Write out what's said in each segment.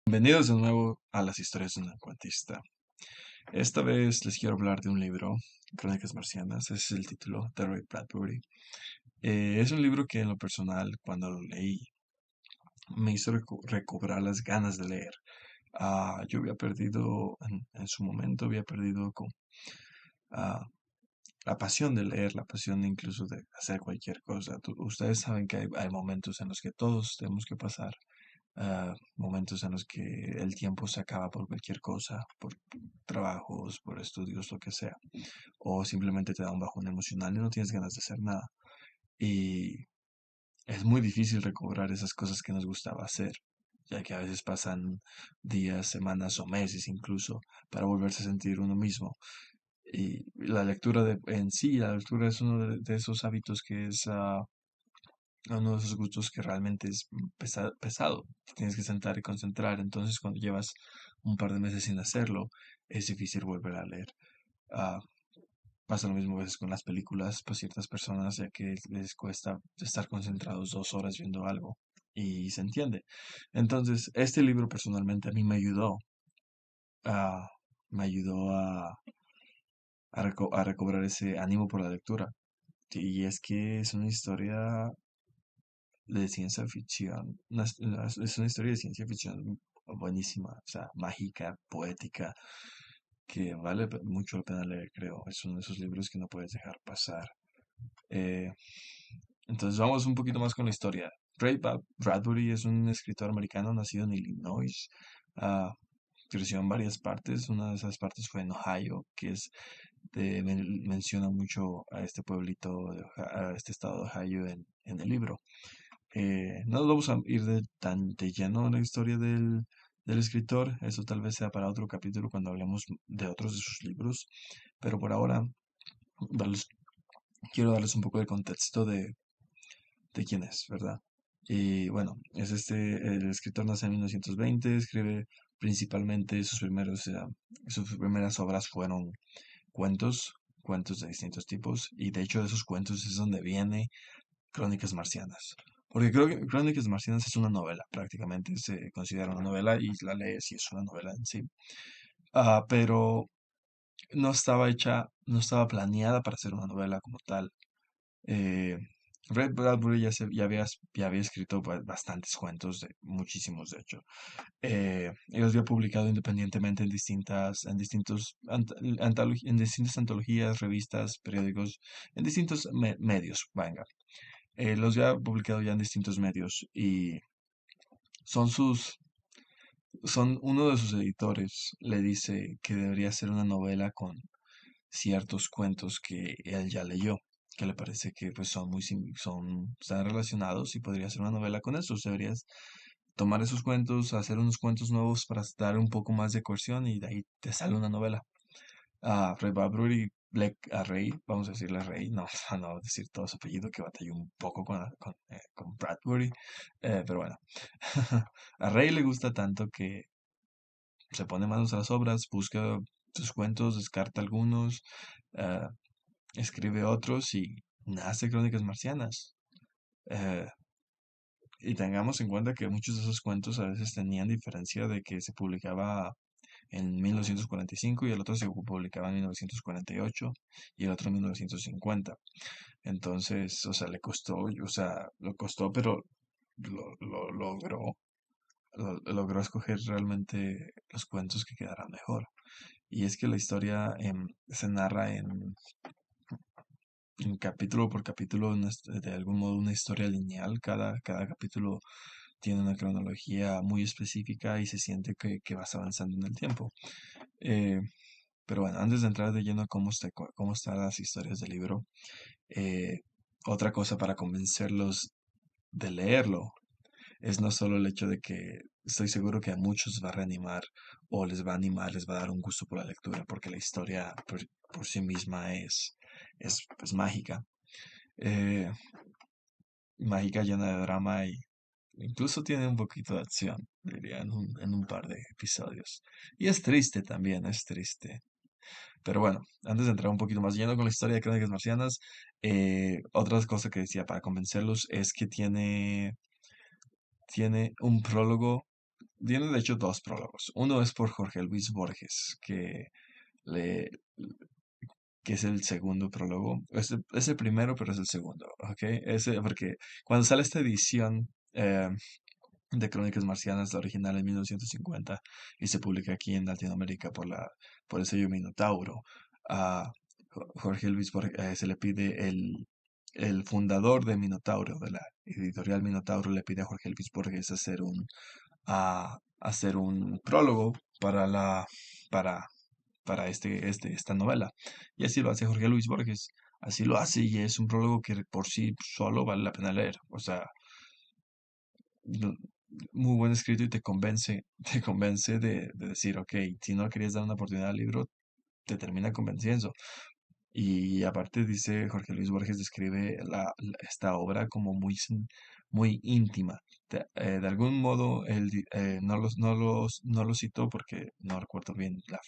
Bienvenidos de nuevo a las historias de un cuentista. Esta vez les quiero hablar de un libro, Crónicas Marcianas, ese es el título de Ray Bradbury. Es un libro que en lo personal, cuando lo leí, me hizo recobrar las ganas de leer. Yo había perdido, en su momento, había perdido ah, la pasión de leer, la pasión incluso de hacer cualquier cosa. Ustedes saben que hay momentos en los que todos tenemos que pasar momentos en los que el tiempo se acaba por cualquier cosa, por trabajos, por estudios, lo que sea, o simplemente te da un bajón emocional y no tienes ganas de hacer nada. Y es muy difícil recobrar esas cosas que nos gustaba hacer, ya que a veces pasan días, semanas o meses incluso para volverse a sentir uno mismo. Y la lectura en sí, la lectura es uno de esos hábitos que es uno de esos gustos que realmente es pesado. Tienes que sentar y concentrar. Entonces, cuando llevas un par de meses sin hacerlo, es difícil volver a leer. Ah, Pasa lo mismo a veces con las películas, pues ciertas personas, ya que les cuesta estar concentrados 2 horas viendo algo y se entiende. Entonces, este libro personalmente a mí ah, me ayudó a recobrar ese ánimo por la lectura. Y es que es una historia de ciencia ficción. Es una historia de ciencia ficción buenísima, o sea, mágica, poética, que vale mucho la pena leer, creo. Es uno de esos libros que no puedes dejar pasar. Eh, entonces vamos un poquito más con la historia. Bradbury es un escritor americano nacido en Illinois. ah, Creció en varias partes. Una de esas partes fue en Ohio, que es menciona mucho a este pueblito, a este estado de Ohio en el libro. No nos vamos a ir tan de lleno en la historia del escritor, eso tal vez sea para otro capítulo cuando hablemos de otros de sus libros, pero por ahora darles- quiero darles un poco de contexto de quién es, ¿verdad? Y bueno, el escritor nace en 1920, escribe principalmente sus primeras obras fueron cuentos, cuentos de distintos tipos, y de hecho de esos cuentos es donde viene Crónicas Marcianas. Porque creo que Crónicas Marcianas es una novela, prácticamente se considera una novela y la lees y es una novela en sí. Pero no estaba hecha, no estaba planeada para ser una novela como tal. Eh, Ray Bradbury ya había escrito bastantes cuentos, muchísimos de hecho. Y los había publicado independientemente en distintas antologías, revistas, periódicos, en distintos medios, venga. Los había publicado ya en distintos medios y son uno de sus editores le dice que debería ser una novela con ciertos cuentos que él ya leyó, que le parece que pues están relacionados y podría ser una novela con esos. Deberías tomar esos cuentos, hacer unos cuentos nuevos para dar un poco más de cohesión y de ahí te sale una novela. Ray Bradbury, a Ray, vamos a decirle Ray, no, no decir todo su apellido que batalló un poco con Bradbury, pero bueno, a Ray le gusta tanto que se pone manos a las obras, busca sus cuentos, descarta algunos, eh, escribe otros y nace Crónicas Marcianas. Eh, y tengamos en cuenta que muchos de esos cuentos a veces tenían diferencia de que se publicaba en 1945 y el otro se publicaba en 1948 y el otro en 1950. Entonces, o sea, o sea, lo costó, pero logró, logró escoger realmente los cuentos que quedaran mejor. Y es que la historia se narra en capítulo por capítulo, de algún modo una historia lineal. Cada capítulo tiene una cronología muy específica y se siente que vas avanzando en el tiempo. Eh, Pero bueno, antes de entrar de lleno a cómo están las historias del libro, eh, otra cosa para convencerlos de leerlo es no solo el hecho de que estoy seguro que a muchos va a reanimar o les va a animar, les va a dar un gusto por la lectura, porque la historia por sí misma es pues mágica. Eh, Mágica, llena de drama y incluso tiene un poquito de acción, diría, en un par de episodios. Y es triste también, es triste. Pero bueno, antes de entrar un poquito más lleno con la historia de Crónicas Marcianas, otra cosa que decía para convencerlos es que tiene un prólogo tiene de hecho dos prólogos. Uno es por Jorge Luis Borges, le, que es el segundo prólogo. Es el primero, pero es el segundo, ¿ok? Porque cuando sale esta edición de Crónicas Marcianas, la original en 1950, y se publica aquí en Latinoamérica por el sello Minotauro, a Jorge Luis Borges, se le pide el fundador de Minotauro, de la editorial Minotauro, le pide a Jorge Luis Borges hacer un prólogo para, para esta novela. Y así lo hace Jorge Luis Borges. Así lo hace y es un prólogo que por sí solo vale la pena leer. O sea, no- muy buen escrito y te convence, te convence de decir, ok, si no querías dar una oportunidad al libro, te termina convenciendo. Y aparte dice, Jorge Luis Borges describe esta obra como muy íntima. De algún modo, él no lo citó porque no recuerdo bien la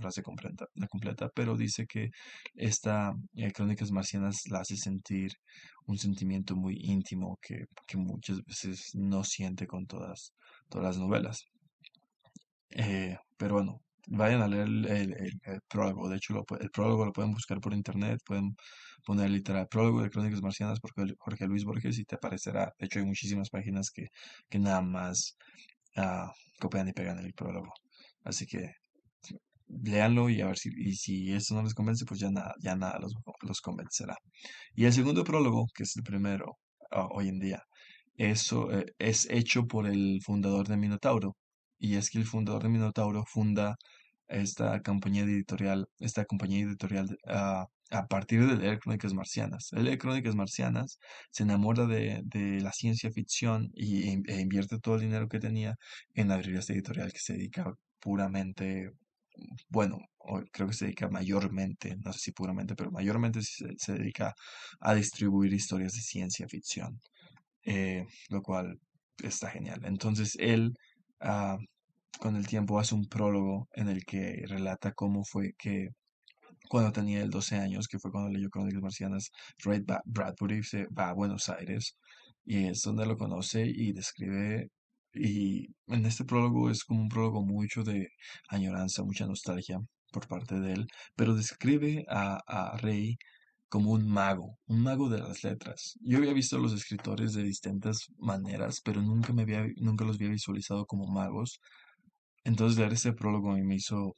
frase completa, pero dice que esta Crónicas Marcianas la hace sentir un sentimiento muy íntimo que muchas veces no siente con todas las novelas. Pero bueno, vayan a leer el prólogo. De hecho, el prólogo lo pueden buscar por internet. Pueden poner literal prólogo de Crónicas Marcianas por Jorge Luis Borges y te aparecerá. De hecho, hay muchísimas páginas que nada más ah, copian y pegan el prólogo. Así que léanlo y a ver si esto no les convence, pues ya nada los convencerá. Y el segundo prólogo, que es el primero hoy en día, eso es hecho por el fundador de Minotauro. Y es que el fundador de Minotauro funda esta compañía editorial a partir de leer Crónicas Marcianas. Él lee Crónicas Marcianas, se enamora de la ciencia ficción e invierte todo el dinero que tenía en abrir esta editorial que se dedica puramente, bueno, creo que se dedica mayormente, no sé si puramente, pero mayormente se dedica a distribuir historias de ciencia ficción, lo cual está genial. Entonces él, ah, con el tiempo, hace un prólogo en el que relata cómo fue que cuando tenía él 12 años, que fue cuando leyó Crónicas Marcianas, Bradbury se va a Buenos Aires y es donde lo conoce y describe. Y en este prólogo es como un prólogo mucho de añoranza, mucha nostalgia por parte de él, pero describe a Rey como un mago de las letras. Yo había visto a los escritores de distintas maneras, pero nunca los había visualizado como magos. Entonces leer este prólogo a mí me hizo,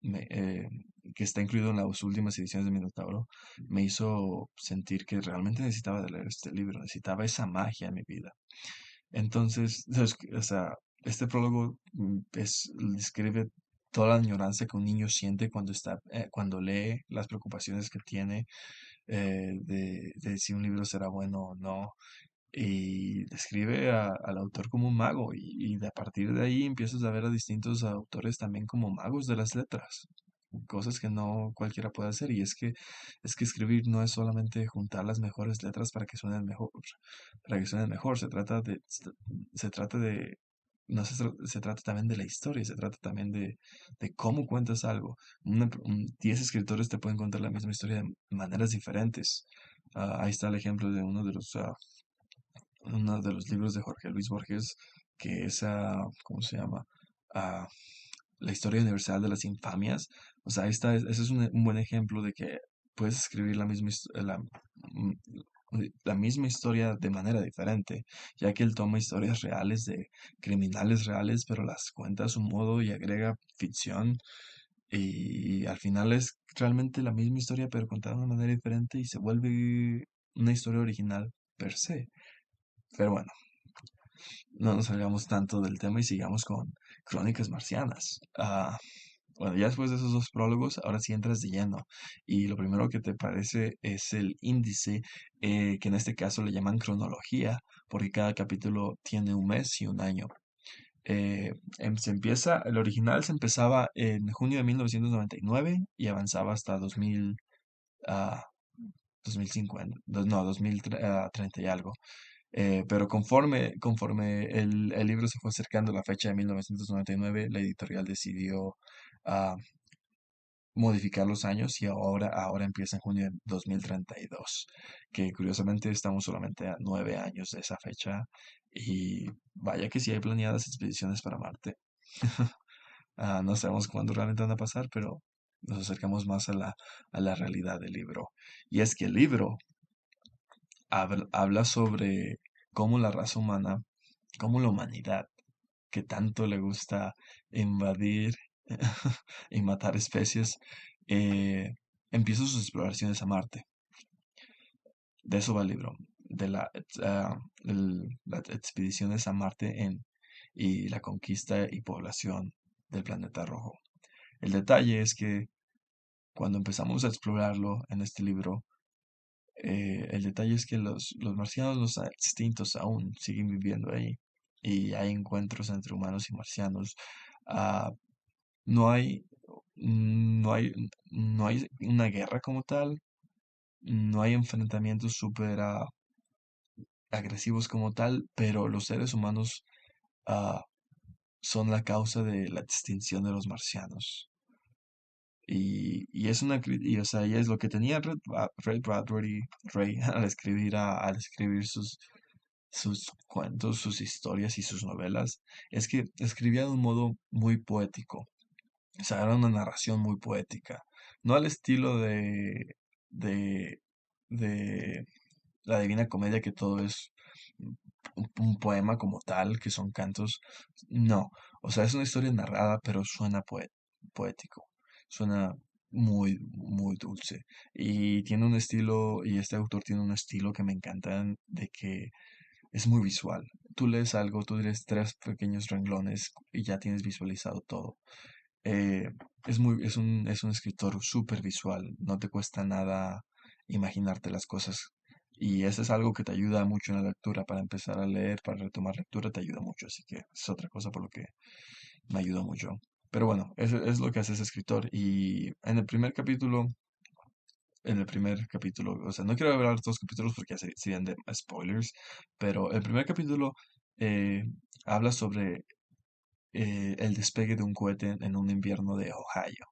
me, eh, que está incluido en las últimas ediciones de Minotauro, me hizo sentir que realmente necesitaba de leer este libro, necesitaba esa magia en mi vida. Entonces, o sea, este prólogo describe toda la añoranza que un niño siente cuando lee, las preocupaciones que tiene de si un libro será bueno o no, y describe al autor como un mago, y a partir de ahí empiezas a ver a distintos autores también como magos de las letras, cosas que no cualquiera puede hacer, y es que escribir no es solamente juntar las mejores letras para que suenen mejor, se trata de no se, tra- se trata también de la historia, se trata también de cómo cuentas algo. 10 escritores te pueden contar la misma historia de maneras diferentes. Ahí está el ejemplo de uno de los libros de Jorge Luis Borges, que es, ¿cómo se llama? Ah, la historia universal de las infamias. O sea, ese es un buen ejemplo de que puedes escribir mm, la misma historia de manera diferente, ya que él toma historias reales de criminales reales, pero las cuenta a su modo y agrega ficción. Y al final es realmente la misma historia, pero contada de una manera diferente y se vuelve una historia original per se. Pero bueno, no nos salgamos tanto del tema y sigamos con Crónicas Marcianas. Bueno, ya después de esos dos prólogos, ahora sí entras de lleno. Y lo primero que te parece es el índice, que en este caso le llaman cronología, porque cada capítulo tiene un mes y un año. El original se empezaba en junio de 1999 y avanzaba hasta 2050, no, 2030 y algo. Pero conforme el libro se fue acercando a la fecha de 1999, la editorial decidió ah, modificar los años y ahora empieza en junio de 2032, que curiosamente estamos solamente a 9 años de esa fecha y vaya que sí hay planeadas expediciones para Marte. No sabemos cuándo realmente van a pasar, pero nos acercamos más a la realidad del libro. Y es que el libro habla sobre cómo la raza humana, cómo la humanidad, que tanto le gusta invadir y matar especies, eh, empieza sus exploraciones a Marte. De eso va el libro, de las expediciones a Marte y la conquista y población del planeta rojo. El detalle es que cuando empezamos a explorarlo en este libro, el detalle es que los marcianos, los extintos, aún siguen viviendo ahí. Y hay encuentros entre humanos y marcianos. Ah, no hay, no hay, no hay una guerra como tal. No hay enfrentamientos súper agresivos como tal, pero los seres humanos ah, son la causa de la extinción de los marcianos. Y es o sea, y es lo que tenía Ray Bradbury, Ray, al escribir sus cuentos, sus historias y sus novelas, es que escribía de un modo muy poético. O sea, era una narración muy poética. No al estilo de, de la Divina Comedia, que todo es un poema como tal, que son cantos. No. O sea, es una historia narrada, pero suena poético. Suena muy, muy dulce. Y tiene un estilo, y este autor tiene un estilo que me encanta, de que es muy visual. Tú lees algo, tú lees tres pequeños renglones y ya tienes visualizado todo. Eh, es un escritor súper visual, no te cuesta nada imaginarte las cosas. Y eso es algo que te ayuda mucho en la lectura, para empezar a leer, para retomar lectura, te ayuda mucho. Así que es otra cosa por lo que me ayudó mucho. Pero bueno, eso es lo que hace ese escritor. Y en el primer capítulo, o sea, no quiero hablar de todos los capítulos porque ya serían de spoilers, pero el primer capítulo eh, habla sobre el despegue de un cohete en un invierno de Ohio.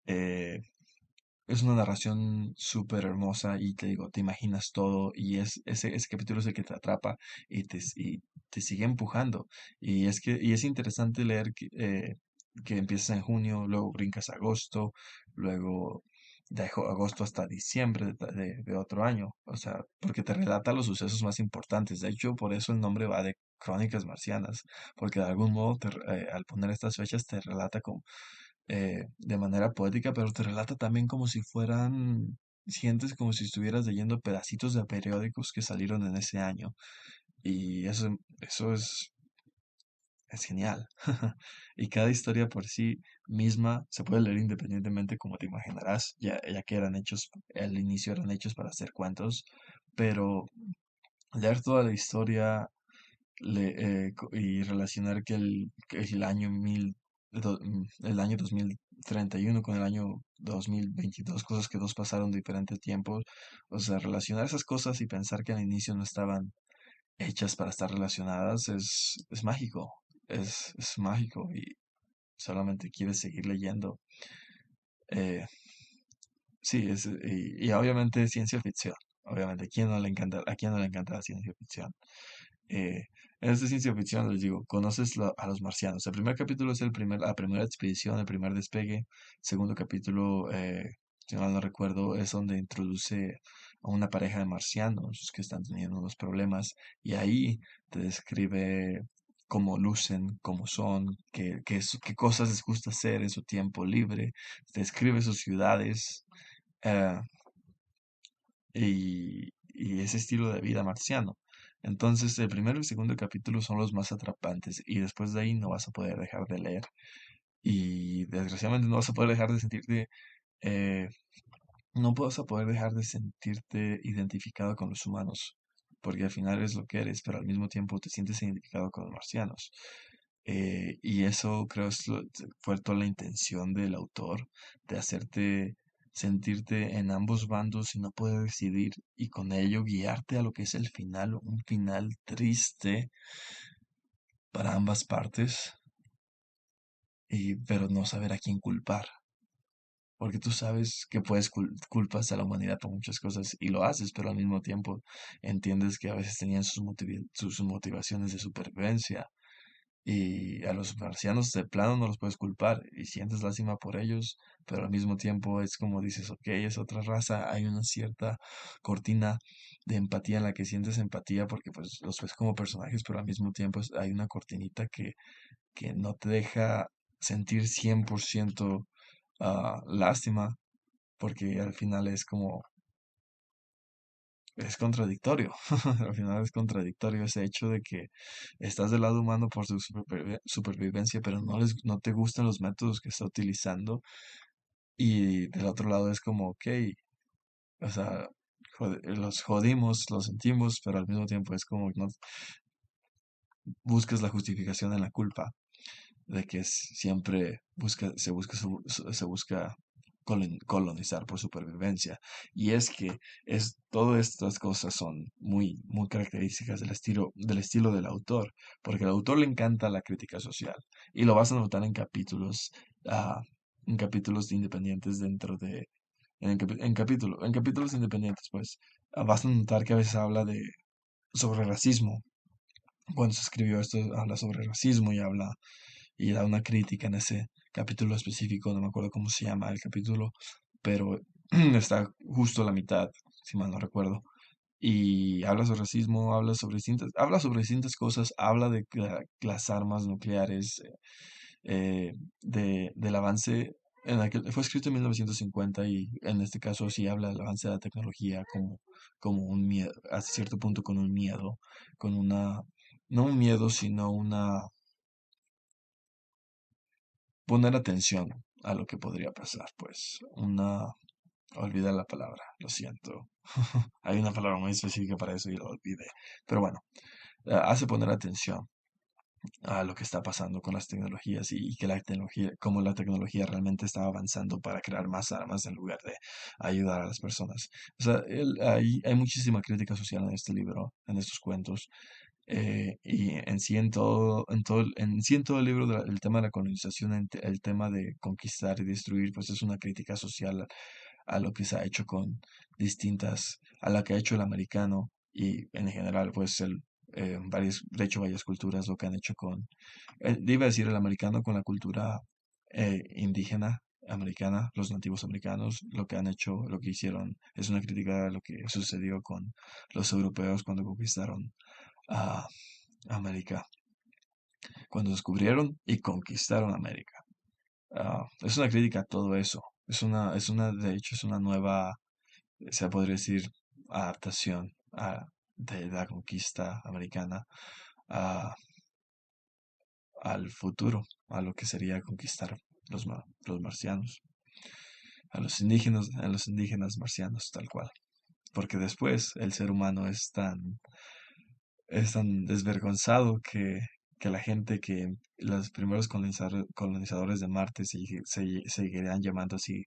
Eh, es una narración súper hermosa y te digo, te imaginas todo y ese capítulo es el que te atrapa y te sigue empujando. Y es interesante leer que empiezas en junio, luego brincas a agosto, luego agosto hasta diciembre de otro año. O sea, porque te relata los sucesos más importantes. De hecho, por eso el nombre va de Crónicas Marcianas, porque de algún modo al poner estas fechas te relata de manera poética, pero te relata también como si fueran, sientes como si estuvieras leyendo pedacitos de periódicos que salieron en ese año. Y eso es genial. Y cada historia por sí misma se puede leer independientemente, como te imaginarás, ya que al inicio eran hechos para hacer cuentos, pero leer toda la historia y relacionar que el año el año 2031 con el año 2022, cosas que dos pasaron de diferentes tiempos, o sea, relacionar esas cosas y pensar que al inicio no estaban hechas para estar relacionadas es mágico, es mágico y solamente quieres seguir leyendo. Eh, sí, y obviamente ciencia ficción. Obviamente, ¿a quién no le encanta la ciencia ficción? Eh, en esta ciencia ficción les digo, conoces a los marcianos. El primer capítulo es la primera expedición, el primer despegue. Segundo capítulo, si mal no recuerdo, es donde introduce a una pareja de marcianos que están teniendo unos problemas. Y ahí te describe cómo lucen, cómo son, qué cosas les gusta hacer en su tiempo libre. Te describe sus ciudades. eh, y ese estilo de vida marciano. Entonces, el primero y el segundo capítulo son los más atrapantes y después de ahí no vas a poder dejar de leer y desgraciadamente no vas a poder dejar de sentirte, eh, no vas a poder dejar de sentirte identificado con los humanos, porque al final es lo que eres, pero al mismo tiempo te sientes identificado con los marcianos. Y eso creo fue toda la intención del autor, de hacerte sentirte en ambos bandos y no poder decidir, y con ello guiarte a lo que es el final, un final triste para ambas partes, pero no saber a quién culpar. porque tú sabes que puedes culpas a la humanidad por muchas cosas y lo haces, pero al mismo tiempo entiendes que a veces tenían sus motivaciones de supervivencia y a los marcianos de plano no los puedes culpar y sientes lástima por ellos, pero al mismo tiempo es como dices, ok, es otra raza, hay una cierta cortina de empatía en la que sientes empatía porque pues los ves como personajes, pero al mismo tiempo hay una cortinita que no te deja sentir 100% lástima, porque al final es como, es contradictorio, al final es contradictorio ese hecho de que estás del lado humano por su supervivencia, pero no te gustan los métodos que está utilizando, y del otro lado es como, ok, o sea, los jodimos, los sentimos, pero al mismo tiempo es como, no buscas la justificación en la culpa de que siempre se busca colonizar por supervivencia. Y es que todas estas cosas son muy características del estilo del autor, porque al autor le encanta la crítica social y lo vas a notar ah, en capítulos independientes en capítulos independientes, pues vas a notar que a veces habla sobre racismo. Cuando se escribió esto, habla sobre racismo y da una crítica en ese capítulo específico, no me acuerdo cómo se llama el capítulo, pero está justo a la mitad, si mal no recuerdo. Y habla sobre racismo, habla sobre distintas cosas, habla de las armas nucleares, del avance fue escrito en 1950 y en este caso sí habla del avance de la tecnología como un miedo, hasta cierto punto con un miedo, con una, no un miedo, sino poner atención a lo que podría pasar, pues olvidé la palabra, lo siento. Hay una palabra muy específica para eso y lo olvidé. Pero bueno, hace poner atención a lo que está pasando con las tecnologías y que la tecnología, cómo la tecnología realmente está avanzando para crear más armas en lugar de ayudar a las personas. O sea, hay muchísima crítica social en este libro, en estos cuentos, y en sí en sí en todo el libro el tema de la colonización, el tema de conquistar y destruir, pues es una crítica social a lo que se ha hecho a la que ha hecho el americano y en general, pues de hecho, varias culturas lo que han hecho iba a decir el americano con la cultura indígena americana, los nativos americanos, lo que han hecho, lo que hicieron, es una crítica a lo que sucedió con los europeos cuando conquistaron a América, cuando descubrieron y conquistaron América. Es una crítica a todo eso. De hecho, es una nueva, se podría decir, adaptación de la conquista americana a- al futuro, a lo que sería conquistar los marcianos, a los indígenas marcianos, tal cual. Porque después el ser humano es tan desvergonzado que la gente los primeros colonizadores de Marte seguirían llamando así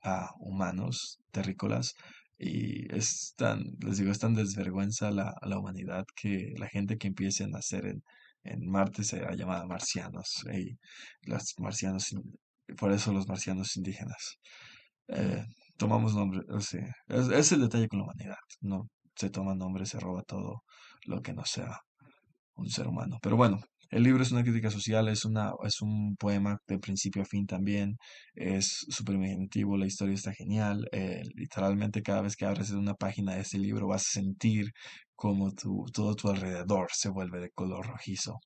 a humanos terrícolas y les digo, es tan desvergüenza a la humanidad que la gente que empiece a nacer en Marte será llamada marcianos y por eso los marcianos indígenas. Eh, tomamos nombre, o sea, es el detalle con la humanidad, no se toma nombre, se roba todo lo que no sea un ser humano. Pero bueno, el libro es una crítica social, es un poema de principio a fin también, es súper imaginativo, la historia está genial, literalmente cada vez que abres una página de este libro vas a sentir como todo tu alrededor se vuelve de color rojizo.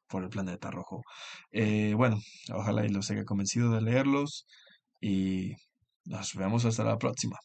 Por el planeta rojo. Bueno, ojalá y los haya convencido de leerlos y nos vemos hasta la próxima.